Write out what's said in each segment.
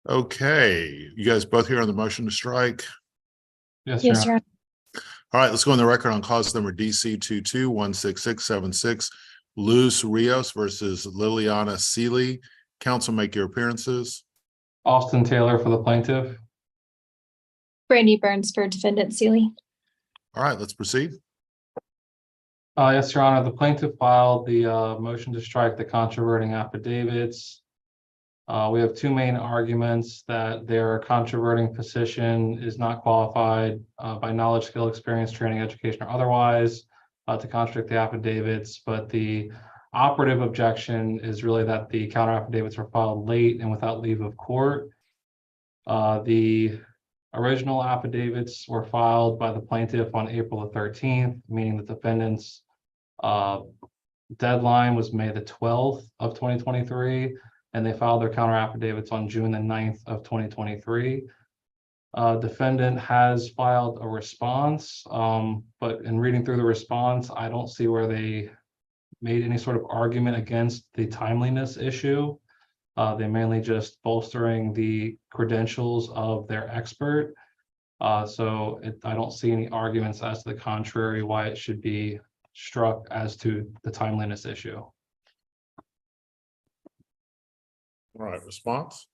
Okay, you guys both here on the motion to strike? Yes, Yes, Your Your Honor. All right, let's go on the record on cause number DC 22-16676, Luz Rios versus Liliana Seeley. Counsel, make your appearances. Austin Taylor for the plaintiff. Brandy Burns for defendant Seeley. All right, let's proceed. Yes, Your Honor. The plaintiff filed the motion to strike the controverting affidavits. We have two main arguments: that their controverting position is not qualified by knowledge, skill, experience, training, education, or otherwise to contradict the affidavits. But the operative objection is really that the counter affidavits were filed late and without leave of court. The original affidavits were filed by the plaintiff on April the 13th, meaning the defendant's deadline was May the 12th of 2023, and they filed their counter affidavits on June the 9th of 2023. Defendant has filed a response, but in reading through the response, I don't see where they made any sort of argument against the timeliness issue. They mainly just bolstering the credentials of their expert. I don't see any arguments as to the contrary why it should be struck as to the timeliness issue. All right, response.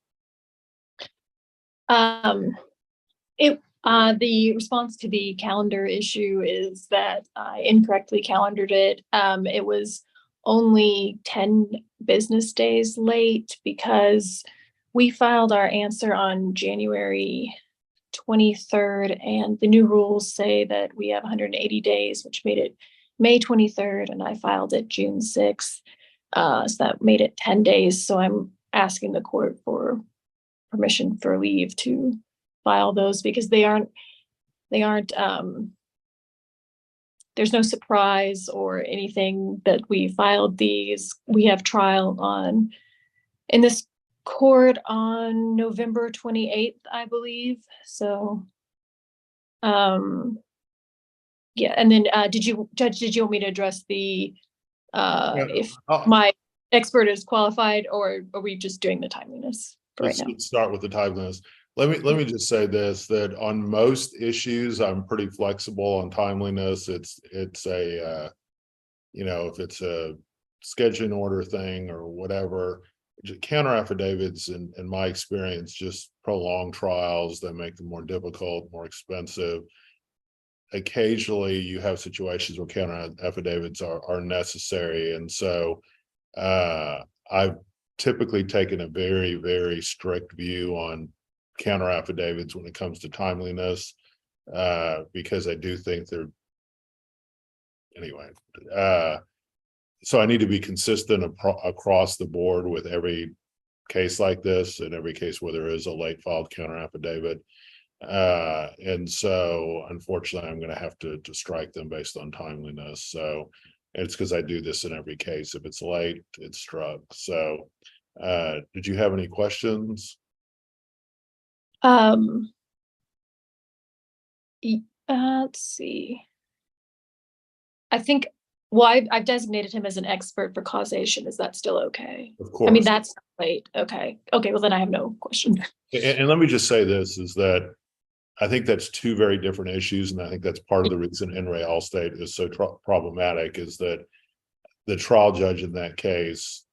The response to the calendar issue is that I incorrectly calendared it. It was only 10 business days late because we filed our answer on January 23rd, and the new rules say that we have 180 days, which made it May 23rd, and I filed it June 6th. So that made it 10 days. So I'm asking the court for permission for leave to file those because they aren't there's no surprise or anything that we filed these. We have trial in this court on November 28th, I believe. So yeah, and then Judge, did you want me to address the if my expert is qualified, or are we just doing the timeliness for right now? Let's start with the timeliness. Let me just say this, that on most issues, I'm pretty flexible on timeliness. It's a, if it's a scheduling order thing or whatever, counter affidavits, in my experience, just prolong trials that make them more difficult, more expensive. Occasionally you have situations where counter affidavits are necessary. And so I've typically taken a very, very strict view on counter affidavits when it comes to timeliness, because I do think they're so I need to be consistent across the board with every case like this, and every case where there is a late filed counter affidavit. And so unfortunately I'm going to have to strike them based on timeliness. So it's because I do this in every case. If it's late, it's struck. So did you have any questions? Let's see. I think, well, I've designated him as an expert for causation. Is that still okay? Of course. I mean, that's late. Okay. Well, then I have no question. And let me just say this, is that I think that's two very different issues. And I think that's part of the reason In re Allstate is so problematic, is that the trial judge in that case,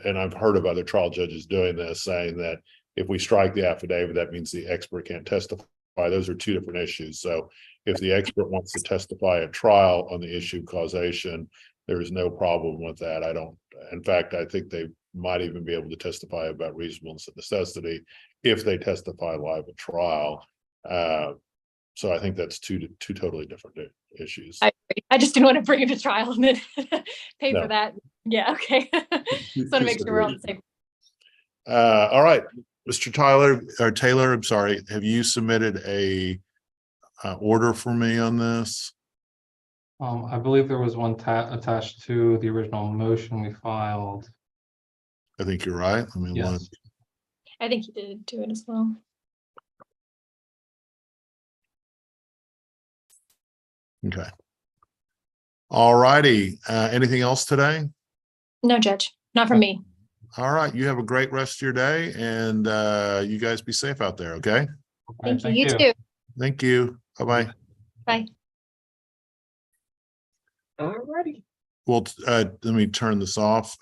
and I've heard of other trial judges doing this, saying that if we strike the affidavit, that means the expert can't testify. Those are two different issues. So if the expert wants to testify at trial on the issue of causation, there is no problem with that. In fact, I think they might even be able to testify about reasonableness of necessity if they testify live at trial. So I think that's two totally different issues. I just didn't want to bring it to trial and then pay No. for that. Yeah, okay. Just want to make sure we're on the same. All right, Mr. Taylor, I'm sorry. Have you submitted a order for me on this? I believe there was one attached to the original motion we filed. I think you're right. Let me look. Yes. I think he did do it as well. Okay. All righty. Anything else today? No, Judge, not from me. All right. You have a great rest of your day, and you guys be safe out there. Okay. All right, Thank you. You too. Thank you. Bye-bye. Bye. Alrighty. Well, let me turn this off.